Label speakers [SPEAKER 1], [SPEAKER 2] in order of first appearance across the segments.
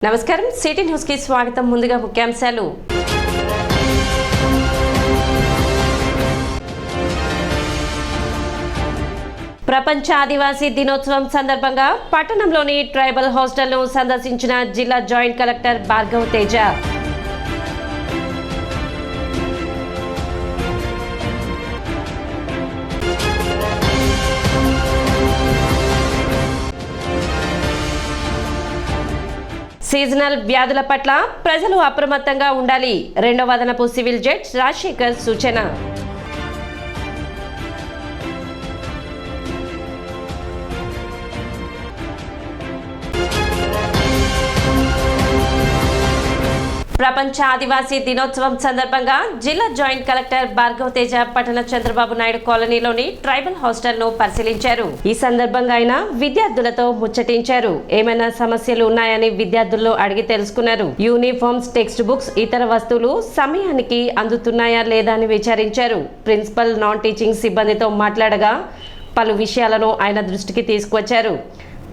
[SPEAKER 1] నమస్కారం city news కి స్వాగతం. ముందుగా ముఖ్యాంశాలు. ప్రపంచ ఆదివాసీ దినోత్సవం సందర్భంగా పట్టణంలోని ట్రైబల్ హాస్టల్ను సందర్శించిన జిల్లా joint collector Bhargav Teja. Seasonal వ్యాధుల పట్ల ప్రజలు అప్రమత్తంగా ఉండాలి. రెండవ అదనపు సివిల్ జడ్జి రాజశేఖర్ సూచన. ప్రపంచ ఆదివాసీ దినోత్సవం సందర్భంగా జిల్లా జాయింట్ కలెక్టర్ భార్గవ్ తేజ పట్టణ చంద్రబాబు నాయుడు కాలనీలోని ట్రైబల్ హాస్టల్ ను పరిశీలించారు. ఈ సందర్భంగా ఆయన విద్యార్థులతో ముచ్చటించారు. ఏమైనా సమస్యలు ఉన్నాయని విద్యార్థుల్లో అడిగి తెలుసుకున్నారు. యూనిఫామ్స్, టెక్స్ట్ బుక్స్, ఇతర వస్తువులు సమయానికి అందుతున్నాయా లేదా అని విచారించారు. ప్రిన్సిపల్, నాన్ టీచింగ్ సిబ్బందితో మాట్లాడగా పలు విషయాలను ఆయన దృష్టికి తీసుకువచ్చారు.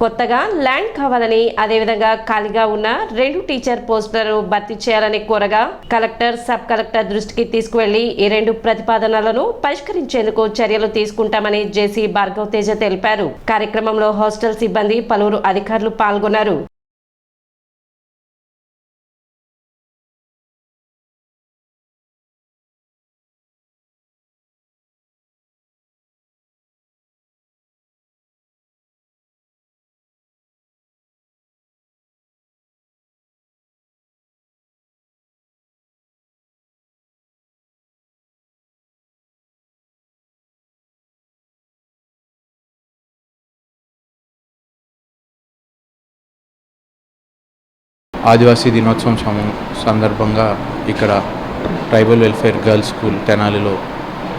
[SPEAKER 1] కొత్తగా ల్యాండ్ కావాలని, అదేవిధంగా ఖాళీగా ఉన్న 2 టీచర్ పోస్టులను భర్తీ చేయాలని కోరగా కలెక్టర్, సబ్ కలెక్టర్ దృష్టికి తీసుకువెళ్లి ఈ 2 ప్రతిపాదనలను పరిష్కరించేందుకు చర్యలు తీసుకుంటామని జేసీ భార్గవ్ తేజ తెలిపారు. కార్యక్రమంలో హాస్టల్ సిబ్బంది, పలువురు అధికారులు పాల్గొన్నారు.
[SPEAKER 2] ఆదివాసీ దినోత్సవం సందర్భంగా ఇక్కడ ట్రైబల్ వెల్ఫేర్ గర్ల్స్ స్కూల్ తెనాలిలో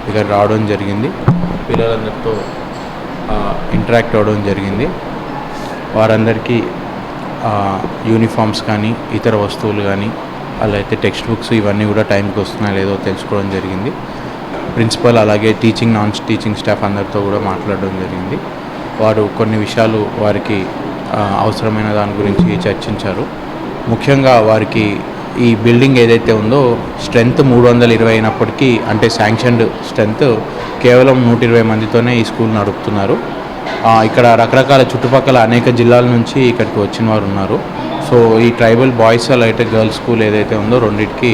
[SPEAKER 2] ఇక్కడ రావడం జరిగింది. పిల్లలందరితో ఇంటరాక్ట్ అవ్వడం జరిగింది. వారందరికీ యూనిఫామ్స్ కానీ, ఇతర వస్తువులు కానీ, అలా అయితే టెక్స్ట్ బుక్స్ ఇవన్నీ కూడా టైంకి వస్తున్నాయో లేదో తెలుసుకోవడం జరిగింది. ప్రిన్సిపల్ అలాగే టీచింగ్, నాన్ టీచింగ్ స్టాఫ్ అందరితో కూడా మాట్లాడడం జరిగింది. వారు కొన్ని విషయాలు వారికి అవసరమైన దాని గురించి చర్చించారు. ముఖ్యంగా వారికి ఈ బిల్డింగ్ ఏదైతే ఉందో స్ట్రెంత్ 320 అయినప్పటికీ, అంటే శాంక్షన్డ్ స్ట్రెంత్ కేవలం 120 మందితోనే ఈ స్కూల్ నడుపుతున్నారు. ఇక్కడ రకరకాల చుట్టుపక్కల అనేక జిల్లాల నుంచి ఇక్కడికి వచ్చిన వారు ఉన్నారు. సో ఈ ట్రైబల్ బాయ్స్ అలాగే గర్ల్స్ స్కూల్ ఏదైతే ఉందో రెండింటికి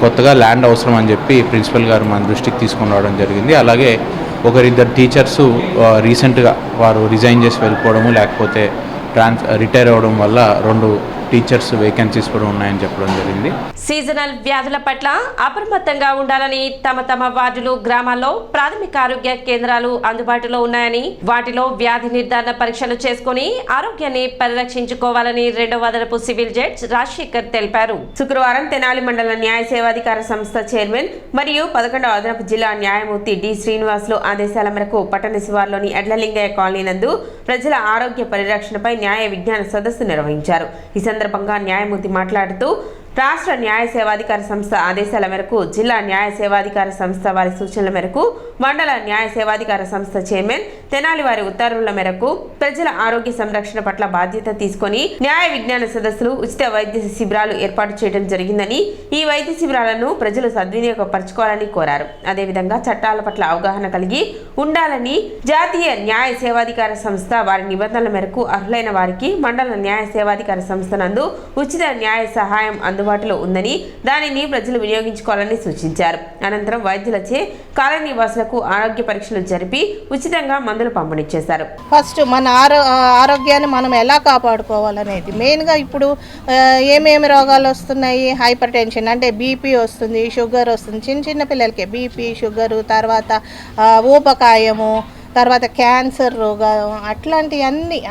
[SPEAKER 2] కొత్తగా ల్యాండ్ అవసరం అని చెప్పి ప్రిన్సిపల్ గారు మన దృష్టికి తీసుకొని రావడం జరిగింది. అలాగే ఒకరిద్దరు టీచర్సు రీసెంట్గా వారు రిజైన్ చేసి వెళ్ళిపోవడము, లేకపోతే రిటైర్ అవ్వడం వల్ల 2 టీచర్స్ వేకెన్సీస్ కూడా ఉన్నాయని చెప్పడం జరిగింది.
[SPEAKER 1] సీజనల్ వ్యాధుల పట్ల అప్రమత్తంగా ఉండాలని, తమ వార్డులు, గ్రామాల్లో ప్రాథమిక ఆరోగ్య కేంద్రాలు అందుబాటులో ఉన్నాయని, వాటిలో వ్యాధి నిర్ధారణ పరీక్షలు చేసుకుని ఆరోగ్యాన్ని పరిరక్షించుకోవాలని రెండవ అదనపు సివిల్ జడ్జి రాజశేఖర్ తెలిపారు. శుక్రవారం తెనాలి మండల న్యాయ సేవాధికార సంస్థ చైర్మన్ మరియు 11వ అదనపు జిల్లా న్యాయమూర్తి డి శ్రీనివాసులు ఆదేశాల మేరకు పట్టణ శివార్లోని ఎడ్లలింగయ్య కాలనీ నందు ప్రజల ఆరోగ్య పరిరక్షణపై న్యాయ విజ్ఞాన సదస్సు నిర్వహించారు. ఈ సందర్భంగా న్యాయమూర్తి మాట్లాడుతూ, రాష్ట్ర న్యాయ సేవాధికార సంస్థ ఆదేశాల మేరకు, జిల్లా న్యాయ సేవాధికార సంస్థ వారి సూచనల మేరకు, మండల న్యాయ సేవాధికార సంస్థ చైర్మన్ తెనాలి వారి ఉత్తర్వుల మేరకు ప్రజల ఆరోగ్య సంరక్షణ పట్ల బాధ్యత తీసుకొని న్యాయ విజ్ఞాన సదస్సులు, ఉచిత వైద్య శిబిరాలు ఏర్పాటు చేయడం జరిగిందని, ఈ వైద్య శిబిరాలను ప్రజలు సద్వినియోగపరచుకోవాలని కోరారు. అదేవిధంగా చట్టాల పట్ల అవగాహన కలిగి ఉండాలని, జాతీయ న్యాయ సేవాధికార సంస్థ వారి నిబంధనల మేరకు అర్హులైన వారికి మండల న్యాయ సేవాధికార సంస్థ నందు ఉచిత న్యాయ సహాయం అందుబాటులో ఉందని, దానిని ప్రజలు వినియోగించుకోవాలని సూచించారు. అనంతరం వైద్యులచే కాలనీ వాసులకు ఆరోగ్య పరీక్షలు జరిపి ఉచితంగా మందులు పంపిణీ చేశారు.
[SPEAKER 3] ఫస్ట్ మన ఆరోగ్యాన్ని మనం ఎలా కాపాడుకోవాలనేది మెయిన్గా. ఇప్పుడు ఏమేమి రోగాలు వస్తున్నాయి? హైపర్ టెన్షన్ అంటే బీపీ వస్తుంది, షుగర్ వస్తుంది. చిన్న పిల్లలకి బీపీ, షుగరు, తర్వాత ఊబకాయము, తర్వాత క్యాన్సర్ రోగాలు, అట్లాంటి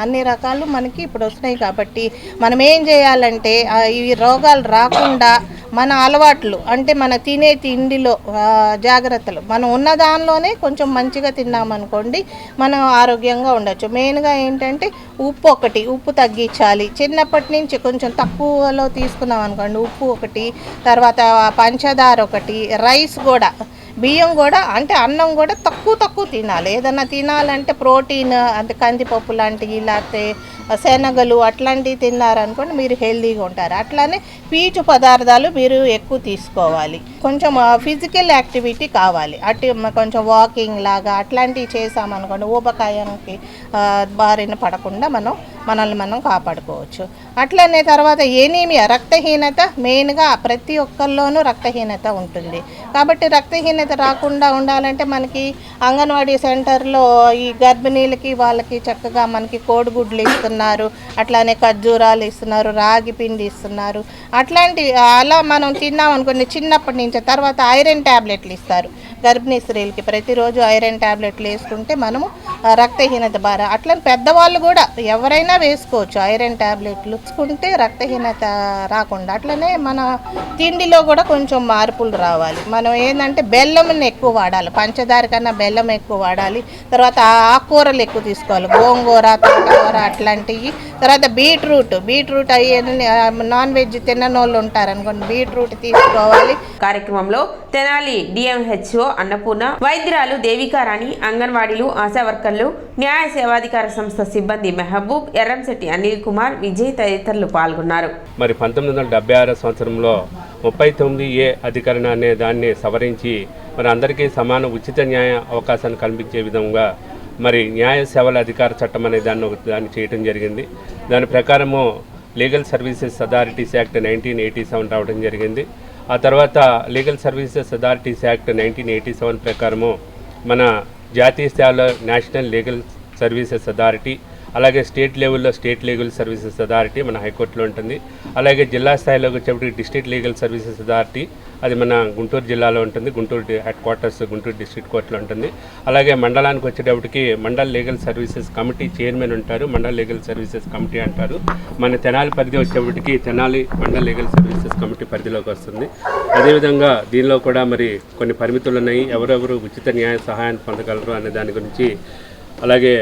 [SPEAKER 3] అన్ని రకాలు మనకి ఇప్పుడు వస్తున్నాయి. కాబట్టి మనం ఏం చేయాలంటే ఈ రోగాలు రాకుండా మన అలవాట్లు, అంటే మన తినే తిండిలో జాగ్రత్తలు, మనం ఉన్న దానిలోనే కొంచెం మంచిగా తిన్నామనుకోండి మనం ఆరోగ్యంగా ఉండొచ్చు. మెయిన్గా ఏంటంటే ఉప్పు తగ్గించాలి. చిన్నప్పటి నుంచి కొంచెం తక్కువలో తీసుకున్నాం అనుకోండి, ఉప్పు ఒకటి, తర్వాత పంచదార ఒకటి, రైస్ కూడా బియ్యం కూడా అంటే అన్నం కూడా తక్కువ తినాలి. ఏదన్నా తినాలంటే ప్రోటీన్ అంటే కందిపప్పు లాంటివి లేకపోతే శనగలు అట్లాంటివి తిన్నారనుకోండి మీరు హెల్తీగా ఉంటారు. అట్లానే పీచు పదార్థాలు మీరు ఎక్కువ తీసుకోవాలి. కొంచెం ఫిజికల్ యాక్టివిటీ కావాలి. కొంచెం వాకింగ్ లాగా అట్లాంటివి చేసామనుకోండి ఊబకాయానికి బారిన పడకుండా మనల్ని మనం కాపాడుకోవచ్చు. అట్లనే తర్వాత ఎనీమియా రక్తహీనత మెయిన్గా ప్రతి ఒక్కరిలోనూ రక్తహీనత ఉంటుంది. కాబట్టి రక్తహీనత రాకుండా ఉండాలంటే మనకి అంగన్వాడీ సెంటర్లో ఈ గర్భిణీలకి వాళ్ళకి చక్కగా మనకి కోడిగుడ్లు ఇస్తున్నారు, అట్లానే ఖర్జూరాలు ఇస్తున్నారు, రాగి పిండి ఇస్తున్నారు. అలా మనం తిన్నాం అనుకోండి చిన్నప్పటి నుంచి. తర్వాత ఐరన్ ట్యాబ్లెట్లు ఇస్తారు గర్భిణీ స్త్రీలకి. ప్రతిరోజు ఐరన్ ట్యాబ్లెట్లు వేసుకుంటే మనము రక్తహీనత బార అట్లా పెద్దవాళ్ళు కూడా ఎవరైనా వేసుకోవచ్చు. ఐరన్ ట్యాబ్లెట్లు వేసుకుంటే రక్తహీనత రాకుండా. అట్లనే మన తిండిలో కూడా కొంచెం మార్పులు రావాలి. మనం ఏంటంటే బెల్లంని ఎక్కువ వాడాలి, పంచదార కన్నా బెల్లం ఎక్కువ వాడాలి. తర్వాత ఆకుకూరలు ఎక్కువ తీసుకోవాలి, గోంగూర తోటకూర అట్లాంటివి. తర్వాత బీట్రూట్ అయ్యి నాన్ వెజ్ తినని వాళ్ళు ఉంటారనుకోండి బీట్రూట్ తీసుకోవాలి.
[SPEAKER 1] కార్యక్రమంలో తెనాలి డిఎంహెచ్ఓ అన్నపూర్ణ, వైద్యురాలు దేవికారాణి, అంగన్వాడీలు, ఆశా వర్కర్లు, న్యాయ సేవాధికార సంస్థ సిబ్బంది మెహబూబ్, ఎర్రంశెట్టి అనిల్ కుమార్, విజయ్ తదితరులు పాల్గొన్నారు.
[SPEAKER 4] మరి 1976 సంవత్సరంలో 39A అధికరణ అనే దాన్ని సవరించి మరి అందరికీ సమాన ఉచిత న్యాయ అవకాశాన్ని కల్పించే విధంగా మరి న్యాయ సేవల అధికార చట్టం అనే దాన్ని చేయడం జరిగింది. దాని ప్రకారము లీగల్ సర్వీసెస్ అథారిటీస్ యాక్ట్ 1987 రావడం జరిగింది. ఆ తర్వాత లీగల్ సర్వీసెస్ అథారిటీస్ యాక్ట్ 1987 ప్రకారము మన జాతీయ స్థాయిలో నేషనల్ లీగల్ సర్వీసెస్ అథారిటీ, అలాగే స్టేట్ లెవెల్లో స్టేట్ లీగల్ సర్వీసెస్ అథారిటీ మన హైకోర్టులో ఉంటుంది. అలాగే జిల్లా స్థాయిలోకి వచ్చేప్పటికి డిస్ట్రిక్ట్ లీగల్ సర్వీసెస్ అథారిటీ, అది మన గుంటూరు జిల్లాలో ఉంటుంది. Guntur head quarters Guntur district కోర్టులో ఉంటుంది. అలాగే మండలానికి వచ్చేటప్పటికి mandal legal services committee chairman ఉంటారు, మండల్ లీగల్ సర్వీసెస్ కమిటీ అంటారు. మన తెనాలి పరిధి వచ్చేప్పటికి Tenali mandal legal services committee పరిధిలోకి వస్తుంది. అదేవిధంగా దీనిలో కూడా మరి కొన్ని పరిమితులు ఉన్నాయి. ఎవరెవరు ఉచిత న్యాయ సహాయాన్ని పొందగలరు అనే దాని గురించి, అలాగే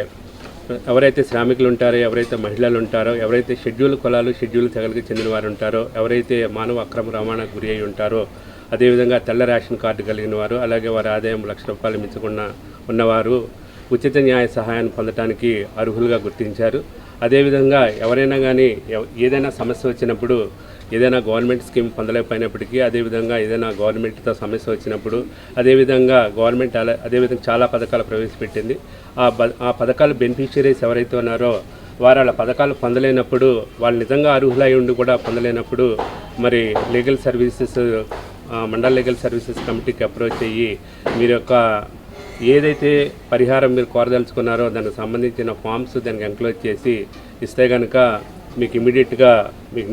[SPEAKER 4] ఎవరైతే శ్రామికులు ఉంటారో, ఎవరైతే మహిళలు ఉంటారో, ఎవరైతే షెడ్యూల్ కులాలు షెడ్యూల్ తెగలకు చెందిన వారు ఉంటారో, ఎవరైతే మానవ అక్రమ రవాణాకు గురి అయి ఉంటారో, అదేవిధంగా తెల్ల రేషన్ కార్డు కలిగిన వారు, అలాగే వారి ఆదాయం ₹1,00,000 మించకుండా ఉన్నవారు ఉచిత న్యాయ సహాయాన్ని పొందడానికి అర్హులుగా గుర్తించారు. అదేవిధంగా ఎవరైనా కానీ ఏదైనా సమస్య వచ్చినప్పుడు, ఏదైనా గవర్నమెంట్ స్కీమ్ పొందలేకపోయినప్పటికీ, అదేవిధంగా ఏదైనా గవర్నమెంట్తో సమస్య వచ్చినప్పుడు, అదేవిధంగా గవర్నమెంట్ అదేవిధంగా చాలా పథకాలు ప్రవేశపెట్టింది. ఆ పథకాల బెనిఫిషియరీస్ ఎవరైతే ఉన్నారో వారు వాళ్ళ పథకాలు పొందలేనప్పుడు, వాళ్ళు నిజంగా అర్హులై ఉండి కూడా పొందలేనప్పుడు మరి legal services mandal legal services కమిటీకి అప్రోచ్ అయ్యి మీరు యొక్క ఏదైతే పరిహారం మీరు కోరదలుచుకున్నారో దానికి సంబంధించిన ఫామ్స్ దానికి ఎంక్లోజ్ చేసి ఇస్తే కనుక మీకు ఇమీడియట్గా మీకు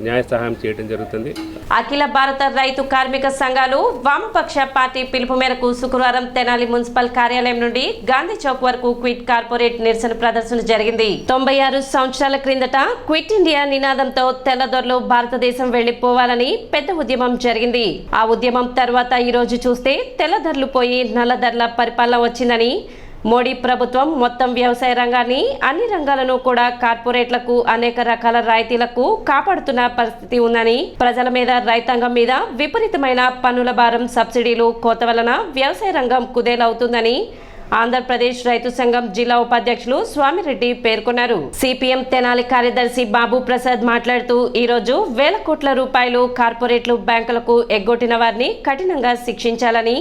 [SPEAKER 4] న్యాయ సహాయం చేయడం జరుగుతుంది.
[SPEAKER 1] అఖిల భారత రైతు కార్మిక సంఘాలు వామపక్ష పార్టీ పిలుపు మేరకు శుక్రవారం తెనాలి మున్సిపల్ కార్యాలయం నుండి గాంధీ చౌక్ వరకు క్విట్ కార్పొరేట్ నిరసన ప్రదర్శన జరిగింది. 96 సంవత్సరాల క్రిందట క్విట్ ఇండియా నినాదంతో తెల్లదొరలు భారతదేశం వెళ్లిపోవాలని పెద్ద ఉద్యమం జరిగింది. ఆ ఉద్యమం తర్వాత ఈ రోజు చూస్తే తెల్లదొరలు పోయి నల్లదొరల పరిపాలన వచ్చిందని, మోడీ ప్రభుత్వం మొత్తం వ్యవసాయ రంగాన్ని, అన్ని రంగాలను కూడా కార్పొరేట్లకు అనేక రకాల రాయితీలకు కాపాడుతున్న పరిస్థితి ఉందని, ప్రజల మీద రైతాంగం మీద విపరీతమైన పన్నుల భారం, సబ్సిడీలు కోత వలన వ్యవసాయ రంగం కుదేలవుతుందని ఆంధ్రప్రదేశ్ రైతు సంఘం జిల్లా ఉపాధ్యక్షులు స్వామిరెడ్డి పేర్కొన్నారు. సిపిఎం తెనాలి కార్యదర్శి బాబు ప్రసాద్ మాట్లాడుతూ ఈ రోజు వేల కోట్ల రూపాయలు కార్పొరేట్లు, బ్యాంకులకు ఎగ్గొట్టిన వారిని కఠినంగా శిక్షించాలని,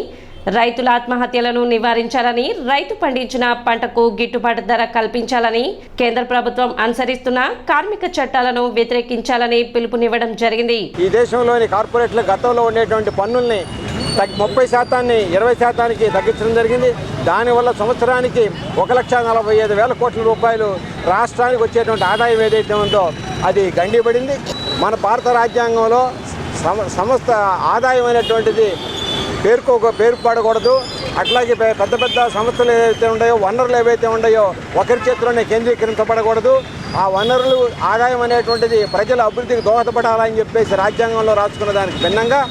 [SPEAKER 1] రైతుల ఆత్మహత్యలను నివారించాలని, రైతు పండించిన పంటకు గిట్టుబాటు ధర కల్పించాలని, కేంద్ర ప్రభుత్వం అనుసరిస్తున్న కార్మిక చట్టాలను వ్యతిరేకించాలని పిలుపునివ్వడం జరిగింది.
[SPEAKER 5] ఈ దేశంలోని కార్పొరేట్ల గతంలో ఉండేటువంటి పన్నుల్ని 30% 20% తగ్గించడం జరిగింది. దానివల్ల సంవత్సరానికి 1,45,000 కోట్ల రూపాయలు రాష్ట్రానికి వచ్చేటువంటి ఆదాయం ఏదైతే ఉందో అది గండిపడింది. మన భారత రాజ్యాంగంలో సమస్త ఆదాయం అనేటువంటిది పేరుపడకూడదు. అట్లాగే పెద్ద పెద్ద సంస్థలు ఏవైతే ఉన్నాయో, వనరులు ఏవైతే ఉన్నాయో ఒకరి చేతిలోనే కేంద్రీకరించబడకూడదు. ఆ వనరులు ఆదాయం అనేటువంటిది ప్రజల అభివృద్ధికి దోహదపడాలని చెప్పేసి రాజ్యాంగంలో రాసుకున్న దానికి భిన్నంగా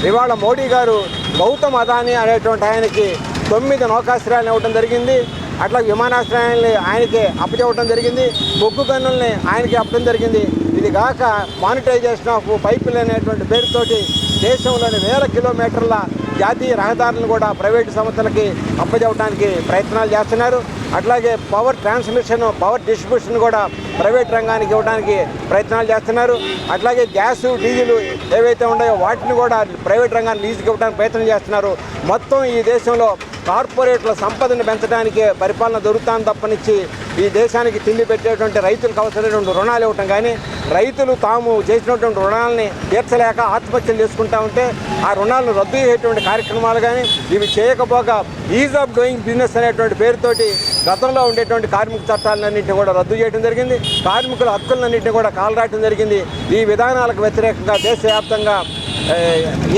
[SPEAKER 5] ఇవాళ మోడీ గారు గౌతమ్ అదానీ అనేటువంటి ఆయనకి 9 నౌకాశ్రయాలను ఇవ్వడం జరిగింది. అట్లా విమానాశ్రయాన్ని ఆయనకి అప్పచెప్పడం జరిగింది. బొగ్గు గనుల్ని ఆయనకి అప్పడం జరిగింది. ఇది కాక మానిటైజేషన్ ఆఫ్ పైప్ లైన్ అనేటువంటి పేరుతోటి దేశంలోని వేల కిలోమీటర్ల జాతీయ రహదారులను కూడా ప్రైవేటు సంస్థలకి అప్పచెప్పడానికి ప్రయత్నాలు చేస్తున్నారు. అట్లాగే పవర్ ట్రాన్స్మిషన్, పవర్ డిస్ట్రిబ్యూషన్ కూడా ప్రైవేట్ రంగానికి ఇవ్వడానికి ప్రయత్నాలు చేస్తున్నారు. అట్లాగే గ్యాసు, డీజిల్ ఏవైతే ఉన్నాయో వాటిని కూడా ప్రైవేట్ రంగానికి లీజుకి ఇవ్వడానికి ప్రయత్నం చేస్తున్నారు. మొత్తం ఈ దేశంలో కార్పొరేట్ల సంపదను పెంచడానికి పరిపాలన దొరుకుతాను తప్పనిచ్చి ఈ దేశానికి తిండి పెట్టేటువంటి రైతులకు అవసరమైనటువంటి రుణాలు ఇవ్వటం కానీ, రైతులు తాము చేసినటువంటి రుణాలని తీర్చలేక ఆత్మహత్యలు చేసుకుంటా ఉంటే ఆ రుణాలను రద్దు చేసేటువంటి కార్యక్రమాలు కానీ ఇవి చేయకపోగా ఈజ్ ఆఫ్ డూయింగ్ బిజినెస్ అనేటువంటి పేరుతోటి గతంలో ఉండేటువంటి కార్మిక చట్టాలన్నింటినీ కూడా రద్దు చేయడం జరిగింది. కార్మికుల హక్కులన్నింటినీ కూడా కాలరాయడం జరిగింది. ఈ విధానాలకు వ్యతిరేకంగా దేశవ్యాప్తంగా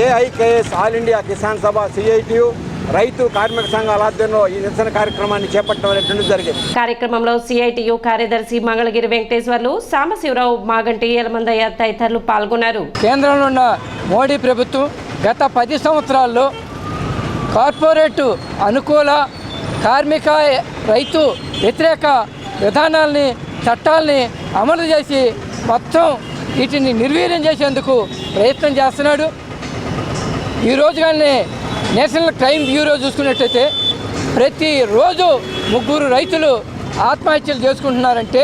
[SPEAKER 5] ఏఐకేఎస్, ఆల్ ఇండియా కిసాన్ సభ, సిఐటియు, రైతు కార్మిక సంఘాల ఆధ్వర్యంలో ఈ నిరసన కార్యక్రమాన్ని చేపట్టడం అనేటువంటిది జరిగింది.
[SPEAKER 1] కార్యక్రమంలో సిఐటియు కార్యదర్శి మంగళగిరి వెంకటేశ్వర్లు, సాంబశివరావు, మాగంటి యలమందయ్య తదితరులు పాల్గొన్నారు.
[SPEAKER 6] కేంద్రంలో ఉన్న మోడీ ప్రభుత్వం గత 10 సంవత్సరాల్లో కార్పొరేట్ అనుకూల, కార్మిక, రైతు వ్యతిరేక విధానాల్ని, చట్టాలని అమలు చేసి మొత్తం వీటిని నిర్వీర్యం చేసేందుకు ప్రయత్నం చేస్తున్నాడు. ఈరోజు కానీ నేషనల్ క్రైమ్ బ్యూరో చూసుకున్నట్టయితే ప్రతిరోజు 3 రైతులు ఆత్మహత్యలు చేసుకుంటున్నారంటే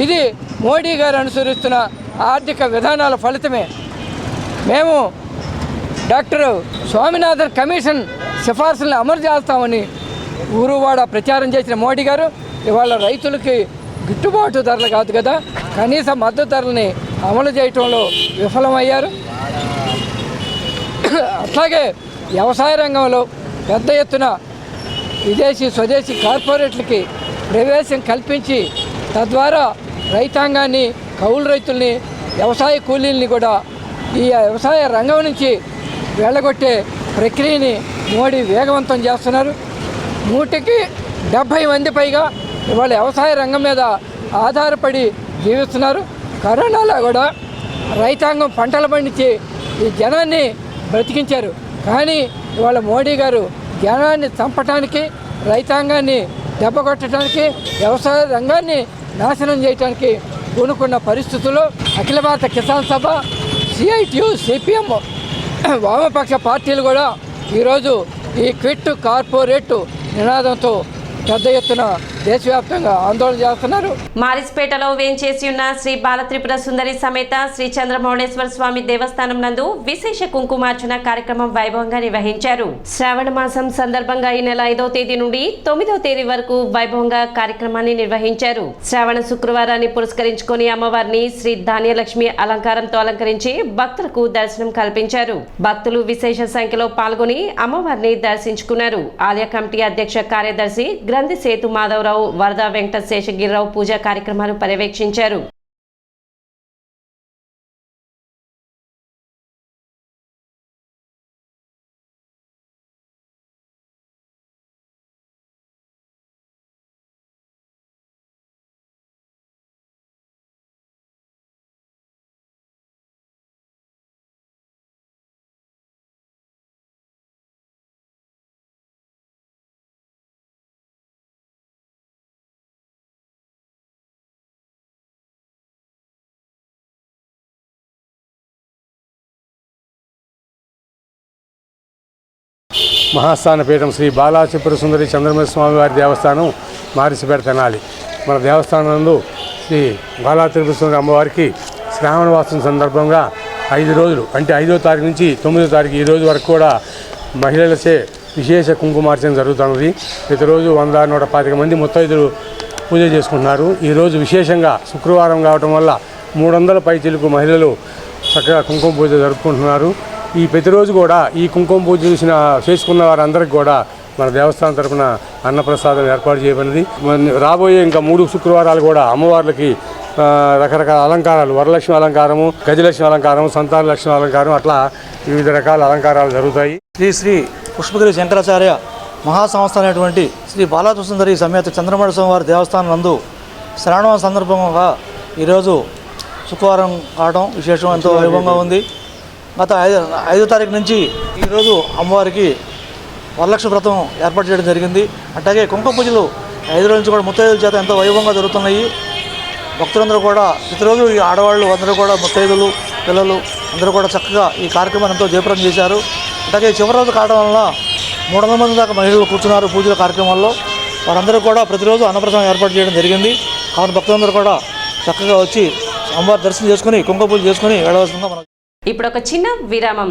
[SPEAKER 6] ఇది మోడీ గారు అనుసరిస్తున్న ఆర్థిక విధానాల ఫలితమే. మేము డాక్టర్ స్వామినాథన్ కమిషన్ సిఫార్సులను అమలు చేస్తామని ఊరువాడ ప్రచారం చేసిన మోడీ గారు ఇవాళ రైతులకి గిట్టుబాటు ధరలు కాదు కదా, కనీస మద్దతు ధరలని అమలు చేయటంలో విఫలమయ్యారు. అట్లాగే వ్యవసాయ రంగంలో పెద్ద ఎత్తున విదేశీ, స్వదేశీ కార్పొరేట్లకి ప్రవేశం కల్పించి తద్వారా రైతాంగాన్ని, కౌలు రైతుల్ని, వ్యవసాయ కూలీల్ని కూడా ఈ వ్యవసాయ రంగం నుంచి వెళ్ళగొట్టే ప్రక్రియని మోడీ వేగవంతం చేస్తున్నారు. 170 మంది పైగా ఇవాళ వ్యవసాయ రంగం మీద ఆధారపడి జీవిస్తున్నారు. కరోనాలో కూడా రైతాంగం పంటలు పండించి ఈ జనాన్ని బ్రతికించారు. కానీ ఇవాళ మోడీ గారు జనాన్ని చంపటానికి, రైతాంగాన్ని దెబ్బకొట్టడానికి, వ్యవసాయ రంగాన్ని నాశనం చేయడానికి పూనుకున్న పరిస్థితుల్లో అఖిల భారత కిసాన్ సభ, సిఐటియు, సిపిఎం వామపక్ష పార్టీలు కూడా ఈరోజు ఈ క్విట్ కార్పొరేట్ నినాదంతో పెద్ద ఎత్తున దేశవ్యాప్తంగా ఆందోళన చేస్తున్నారు.
[SPEAKER 1] మారిస్పేటలో వేంచేసి ఉన్న శ్రీ బాలత్రిపుర సుందరి సమేత శ్రీ చంద్రమౌళేశ్వర స్వామి దేవస్థానం నందు విశేష కుంకుమార్చన కార్యక్రమం వైభవంగా నిర్వహించారు. శ్రావణ మాసం సందర్భంగా ఈ నెల 5వ తేదీ నుండి 9వ తేదీ వరకు వైభవంగా కార్యక్రమాన్ని నిర్వహించారు. శ్రావణ శుక్రవారాన్ని పురస్కరించుకొని అమ్మవారిని శ్రీ ధాన్యలక్ష్మి అలంకారంతో అలంకరించి భక్తులకు దర్శనం కల్పించారు. భక్తులు విశేష సంఖ్యలో పాల్గొని అమ్మవారిని దర్శించుకున్నారు. ఆలయ కమిటీ అధ్యక్ష కార్యదర్శి గ్రంథి సేతు మాధవరావు, వరద వెంకట శేషగిరిరావు పూజా కార్యక్రమాలు పర్యవేక్షించారు.
[SPEAKER 7] మహాస్థానపీఠం శ్రీ బాలత్రిపుర సుందరి చంద్రమౌళేశ్వర స్వామి వారి దేవస్థానం మారిసిపేట తెనాలి. మన దేవస్థానం నందు శ్రీ బాలత్రిపుర సుందరి అమ్మవారికి శ్రావణ మాసం సందర్భంగా 5 రోజులు అంటే 5వ తారీఖు నుంచి 9వ తారీఖు ఈ రోజు వరకు కూడా మహిళలచే విశేష కుంకుమార్చన జరుగుతున్నది. ప్రతిరోజు 100-125 మంది ముత్తైదులు పూజ చేసుకుంటున్నారు. ఈరోజు విశేషంగా శుక్రవారం కావటం వల్ల 300 పైచిలకు మహిళలు చక్కగా కుంకుమ పూజ జరుపుకుంటున్నారు. ఈ ప్రతిరోజు కూడా ఈ కుంకుమ పూజ చేసుకున్న వారందరికీ కూడా మన దేవస్థానం తరఫున అన్నప్రసాదం ఏర్పాటు చేయబడింది. రాబోయే ఇంకా 3 శుక్రవారాలు కూడా అమ్మవార్లకి రకరకాల అలంకారాలు, వరలక్ష్మి అలంకారము, గజలక్ష్మి అలంకారం, సంతాన లక్ష్మి అలంకారం, అట్లా వివిధ రకాల అలంకారాలు జరుగుతాయి.
[SPEAKER 8] శ్రీ పుష్పగిరి శంకరాచార్య మహాసంస్థ అనేటువంటి శ్రీ బాలత్రిపుర సుందరి సమేత చంద్రమౌళేశ్వర స్వామి వారి దేవస్థానం నందు శ్రావణ సందర్భంగా ఈరోజు శుక్రవారం కావడం విశేషం ఎంతో వైభవంగా ఉంది. గత 5వ తారీఖు నుంచి ఈరోజు అమ్మవారికి వరలక్ష్మి వ్రతం ఏర్పాటు చేయడం జరిగింది. అట్లాగే కుంకుమ పూజలు 5 రోజుల నుంచి కూడా ముత్తైదుల చేత ఎంతో వైభవంగా జరుగుతున్నాయి. భక్తులందరూ కూడా ప్రతిరోజు ఈ ఆడవాళ్ళు అందరూ కూడా ముత్తైదులు, పిల్లలు అందరూ కూడా చక్కగా ఈ కార్యక్రమాన్ని ఎంతో జయప్రదం చేశారు. అలాగే చివరి రోజు కావడం వలన 300 మంది దాకా మహిళలు కూర్చున్నారు పూజల కార్యక్రమాల్లో. వారందరూ కూడా ప్రతిరోజు అన్నప్రసాదం ఏర్పాటు చేయడం జరిగింది. కావున భక్తులందరూ కూడా చక్కగా వచ్చి అమ్మవారి దర్శనం చేసుకుని కుంకుమ పూజ చేసుకుని వెళ్ళవలసిందిగా మనం.
[SPEAKER 1] ఇప్పుడు ఒక చిన్న విరామం.